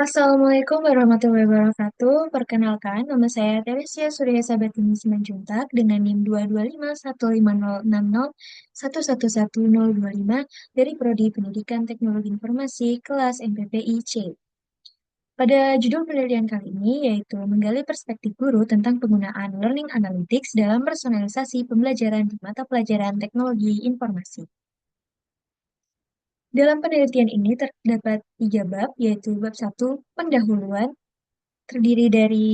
Assalamualaikum warahmatullahi wabarakatuh. Perkenalkan, nama saya Teresia Surya Sabatini Simanjuntak dengan NIM 2251500111025 dari Prodi Pendidikan Teknologi Informasi kelas MPPI C. Pada judul penelitian kali ini yaitu menggali perspektif guru tentang penggunaan Learning Analytics dalam personalisasi pembelajaran di mata pelajaran teknologi informasi. Dalam penelitian ini terdapat tiga bab, yaitu bab 1, pendahuluan, terdiri dari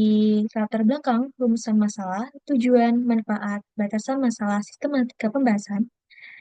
latar belakang, rumusan masalah, tujuan, manfaat, batasan masalah, sistematika pembahasan,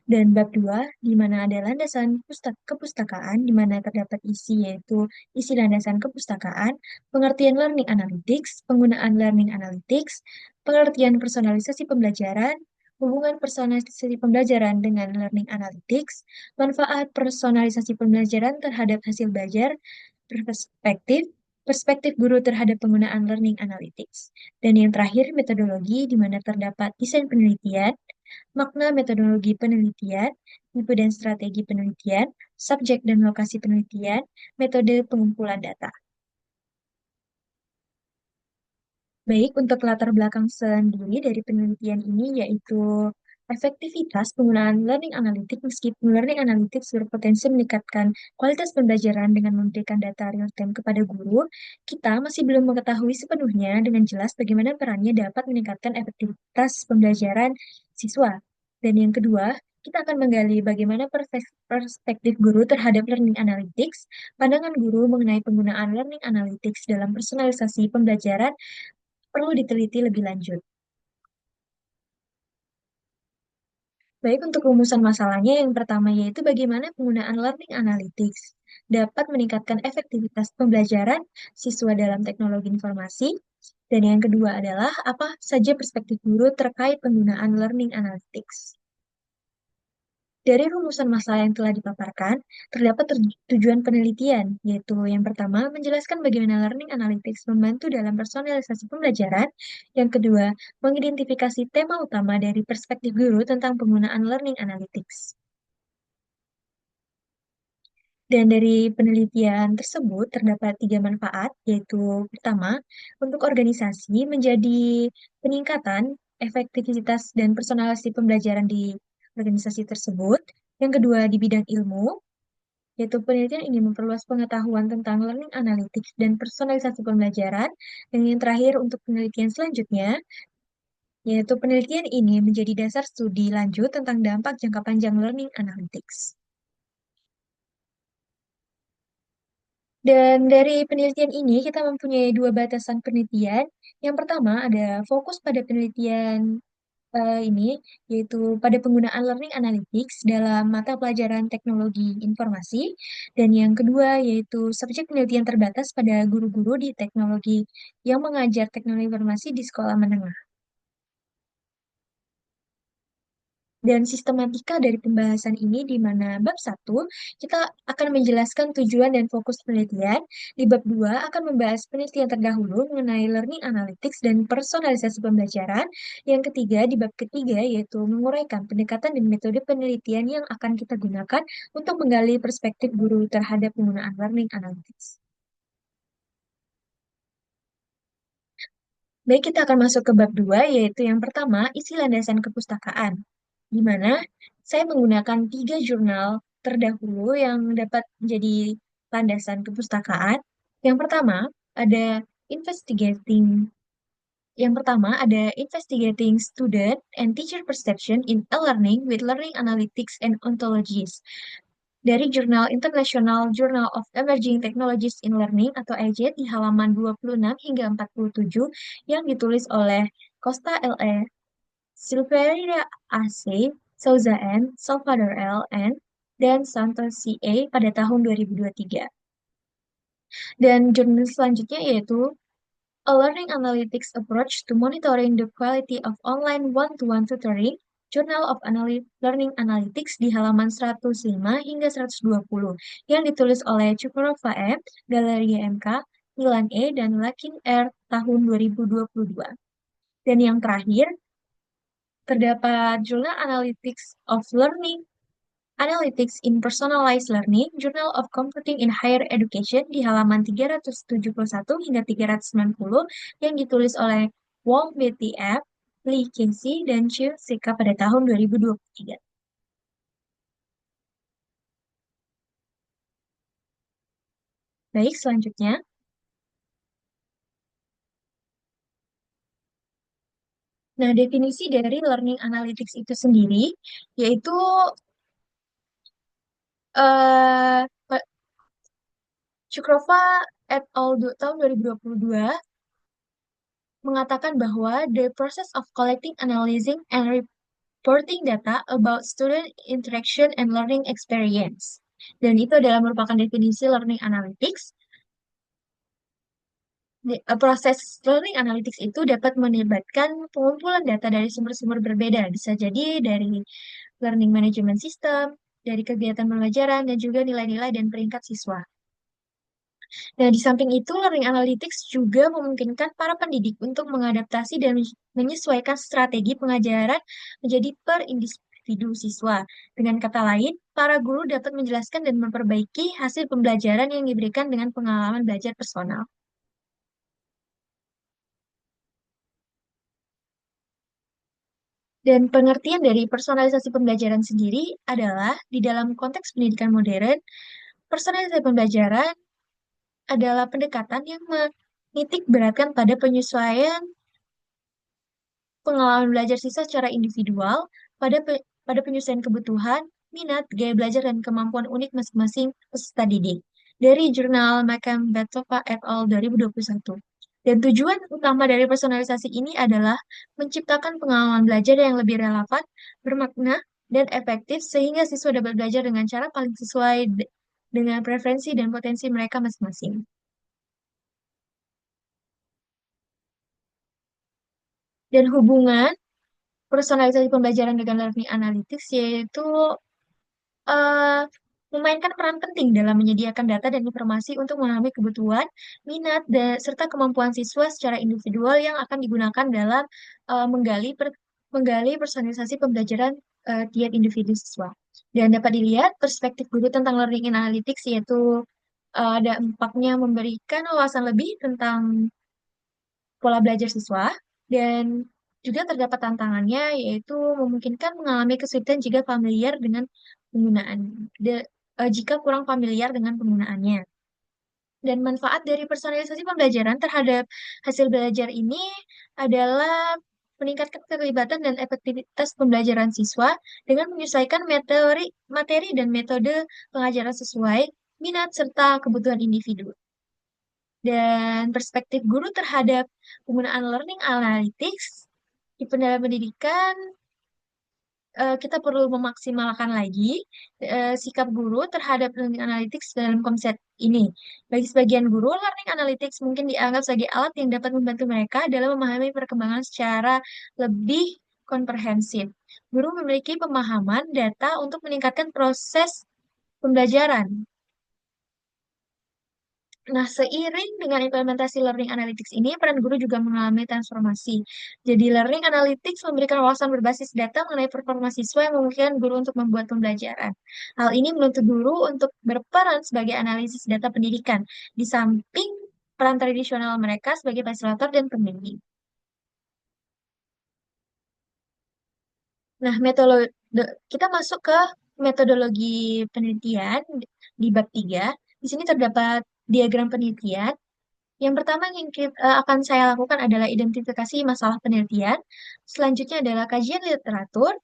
dan bab 2, di mana ada landasan kepustakaan, di mana terdapat isi yaitu isi landasan kepustakaan, pengertian learning analytics, penggunaan learning analytics, pengertian personalisasi pembelajaran, hubungan personalisasi pembelajaran dengan learning analytics, manfaat personalisasi pembelajaran terhadap hasil belajar, perspektif, perspektif guru terhadap penggunaan learning analytics. Dan yang terakhir, metodologi, di mana terdapat desain penelitian, makna metodologi penelitian, tipe dan strategi penelitian, subjek dan lokasi penelitian, metode pengumpulan data. Baik, untuk latar belakang sendiri dari penelitian ini yaitu efektivitas penggunaan learning analytics. Meskipun learning analytics berpotensi meningkatkan kualitas pembelajaran dengan memberikan data real-time kepada guru, kita masih belum mengetahui sepenuhnya dengan jelas bagaimana perannya dapat meningkatkan efektivitas pembelajaran siswa. Dan yang kedua, kita akan menggali bagaimana perspektif guru terhadap learning analytics, pandangan guru mengenai penggunaan learning analytics dalam personalisasi pembelajaran perlu diteliti lebih lanjut. Baik, untuk rumusan masalahnya yang pertama yaitu bagaimana penggunaan learning analytics dapat meningkatkan efektivitas pembelajaran siswa dalam teknologi informasi. Dan yang kedua adalah apa saja perspektif guru terkait penggunaan learning analytics. Dari rumusan masalah yang telah dipaparkan, terdapat tujuan penelitian, yaitu yang pertama, menjelaskan bagaimana learning analytics membantu dalam personalisasi pembelajaran. Yang kedua, mengidentifikasi tema utama dari perspektif guru tentang penggunaan learning analytics. Dan dari penelitian tersebut terdapat tiga manfaat, yaitu pertama, untuk organisasi menjadi peningkatan efektivitas dan personalisasi pembelajaran di organisasi tersebut. Yang kedua, di bidang ilmu, yaitu penelitian ini memperluas pengetahuan tentang learning analytics dan personalisasi pembelajaran. Dan yang terakhir, untuk penelitian selanjutnya, yaitu penelitian ini menjadi dasar studi lanjut tentang dampak jangka panjang learning analytics. Dan dari penelitian ini kita mempunyai dua batasan penelitian. Yang pertama ada fokus pada penelitian ini, yaitu pada penggunaan learning analytics dalam mata pelajaran teknologi informasi. Dan yang kedua yaitu subjek penelitian terbatas pada guru-guru di teknologi yang mengajar teknologi informasi di sekolah menengah. Dan sistematika dari pembahasan ini di mana bab 1 kita akan menjelaskan tujuan dan fokus penelitian, di bab 2 akan membahas penelitian terdahulu mengenai learning analytics dan personalisasi pembelajaran, yang ketiga di bab ketiga yaitu menguraikan pendekatan dan metode penelitian yang akan kita gunakan untuk menggali perspektif guru terhadap penggunaan learning analytics. Baik, kita akan masuk ke bab 2 yaitu yang pertama, isi landasan kepustakaan, di mana saya menggunakan tiga jurnal terdahulu yang dapat menjadi landasan kepustakaan. Yang pertama, ada Investigating Investigating Student and Teacher Perception in E-Learning with Learning Analytics and Ontologies dari jurnal International Journal of Emerging Technologies in Learning atau IJET di halaman 26 hingga 47 yang ditulis oleh Costa L.E., Silveira A.C., Souza N., Salvador L.N., dan Santos C.A. pada tahun 2023. Dan jurnal selanjutnya yaitu A Learning Analytics Approach to Monitoring the Quality of Online One-to-One Tutoring, Journal of Learning Analytics di halaman 105 hingga 120, yang ditulis oleh Cukurova M., Galeria MK, Milan E., dan Lakin R. tahun 2022. Dan yang terakhir, terdapat Journal Analytics of Learning Analytics in Personalized Learning, Journal of Computing in Higher Education di halaman 371 hingga 390 yang ditulis oleh Wong Betty F., Lee Casey, dan Chiu Sika pada tahun 2023. Baik, selanjutnya. Nah, definisi dari learning analytics itu sendiri yaitu eh Cukrova et al. Tahun 2022 mengatakan bahwa the process of collecting, analyzing, and reporting data about student interaction and learning experience. Dan itu adalah merupakan definisi learning analytics. Proses learning analytics itu dapat melibatkan pengumpulan data dari sumber-sumber berbeda. Bisa jadi dari learning management system, dari kegiatan pembelajaran, dan juga nilai-nilai dan peringkat siswa. Nah, di samping itu, learning analytics juga memungkinkan para pendidik untuk mengadaptasi dan menyesuaikan strategi pengajaran menjadi per individu siswa. Dengan kata lain, para guru dapat menjelaskan dan memperbaiki hasil pembelajaran yang diberikan dengan pengalaman belajar personal. Dan pengertian dari personalisasi pembelajaran sendiri adalah di dalam konteks pendidikan modern, personalisasi pembelajaran adalah pendekatan yang menitik beratkan pada penyesuaian pengalaman belajar siswa secara individual pada penyelesaian kebutuhan, minat, gaya belajar, dan kemampuan unik masing-masing peserta didik. Dari jurnal Macam Betova et al. 2021. Dan tujuan utama dari personalisasi ini adalah menciptakan pengalaman belajar yang lebih relevan, bermakna, dan efektif sehingga siswa dapat belajar dengan cara paling sesuai dengan preferensi dan potensi mereka masing-masing. Dan hubungan personalisasi pembelajaran dengan learning analytics yaitu eh, memainkan peran penting dalam menyediakan data dan informasi untuk memahami kebutuhan, minat, dan serta kemampuan siswa secara individual yang akan digunakan dalam menggali personalisasi pembelajaran tiap individu siswa. Dan dapat dilihat perspektif guru tentang learning analytics yaitu dampaknya memberikan wawasan lebih tentang pola belajar siswa, dan juga terdapat tantangannya, yaitu memungkinkan mengalami kesulitan jika familiar dengan penggunaan, jika kurang familiar dengan penggunaannya. Dan manfaat dari personalisasi pembelajaran terhadap hasil belajar ini adalah meningkatkan keterlibatan dan efektivitas pembelajaran siswa dengan menyesuaikan materi dan metode pengajaran sesuai minat serta kebutuhan individu. Dan perspektif guru terhadap penggunaan learning analytics di pendidikan, kita perlu memaksimalkan lagi sikap guru terhadap learning analytics dalam konsep ini. Bagi sebagian guru, learning analytics mungkin dianggap sebagai alat yang dapat membantu mereka dalam memahami perkembangan secara lebih komprehensif. Guru memiliki pemahaman data untuk meningkatkan proses pembelajaran. Nah, seiring dengan implementasi learning analytics ini, peran guru juga mengalami transformasi. Jadi, learning analytics memberikan wawasan berbasis data mengenai performa siswa yang memungkinkan guru untuk membuat pembelajaran. Hal ini menuntut guru untuk berperan sebagai analisis data pendidikan, di samping peran tradisional mereka sebagai fasilitator dan pembimbing. Nah, kita masuk ke metodologi penelitian di bab 3. Di sini terdapat diagram penelitian. Yang pertama yang akan saya lakukan adalah identifikasi masalah penelitian. Selanjutnya adalah kajian literatur.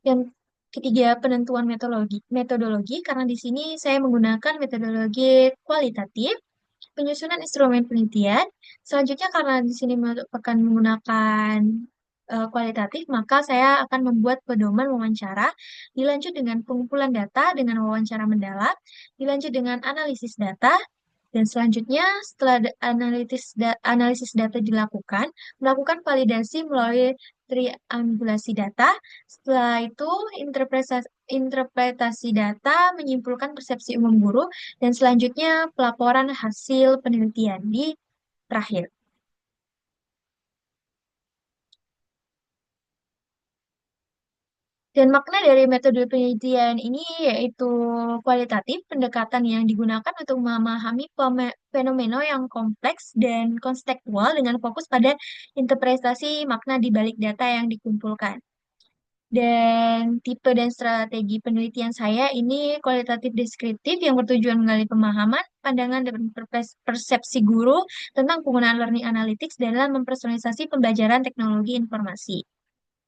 Yang ketiga, penentuan metodologi, karena di sini saya menggunakan metodologi kualitatif. Penyusunan instrumen penelitian. Selanjutnya, karena di sini akan menggunakan kualitatif, maka saya akan membuat pedoman wawancara, dilanjut dengan pengumpulan data dengan wawancara mendalam, dilanjut dengan analisis data, dan selanjutnya, setelah analisis data dilakukan, melakukan validasi melalui triangulasi data. Setelah itu, interpretasi data, menyimpulkan persepsi umum guru, dan selanjutnya pelaporan hasil penelitian di terakhir. Dan makna dari metode penelitian ini yaitu kualitatif, pendekatan yang digunakan untuk memahami fenomena yang kompleks dan konstekstual dengan fokus pada interpretasi makna di balik data yang dikumpulkan. Dan tipe dan strategi penelitian saya ini kualitatif deskriptif yang bertujuan menggali pemahaman, pandangan, dan persepsi guru tentang penggunaan learning analytics dalam mempersonalisasi pembelajaran teknologi informasi.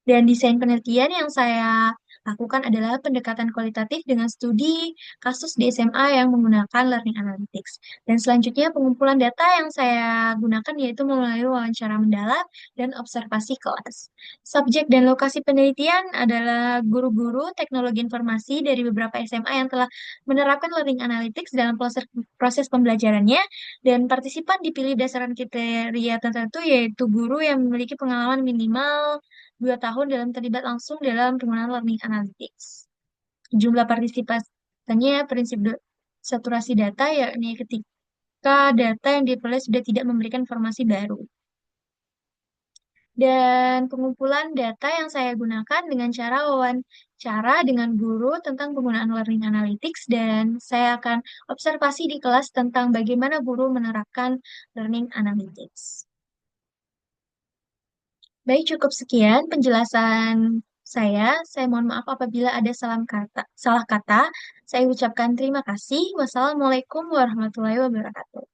Dan desain penelitian yang saya lakukan adalah pendekatan kualitatif dengan studi kasus di SMA yang menggunakan Learning Analytics. Dan selanjutnya pengumpulan data yang saya gunakan yaitu melalui wawancara mendalam dan observasi kelas. Subjek dan lokasi penelitian adalah guru-guru teknologi informasi dari beberapa SMA yang telah menerapkan Learning Analytics dalam proses pembelajarannya, dan partisipan dipilih berdasarkan kriteria tertentu yaitu guru yang memiliki pengalaman minimal 2 tahun dalam terlibat langsung dalam penggunaan learning analytics. Jumlah partisipannya prinsip saturasi data, yakni ketika data yang diperoleh sudah tidak memberikan informasi baru. Dan pengumpulan data yang saya gunakan dengan cara wawancara dengan guru tentang penggunaan learning analytics, dan saya akan observasi di kelas tentang bagaimana guru menerapkan learning analytics. Baik, cukup sekian penjelasan saya. Saya mohon maaf apabila ada salah kata. Saya ucapkan terima kasih. Wassalamualaikum warahmatullahi wabarakatuh.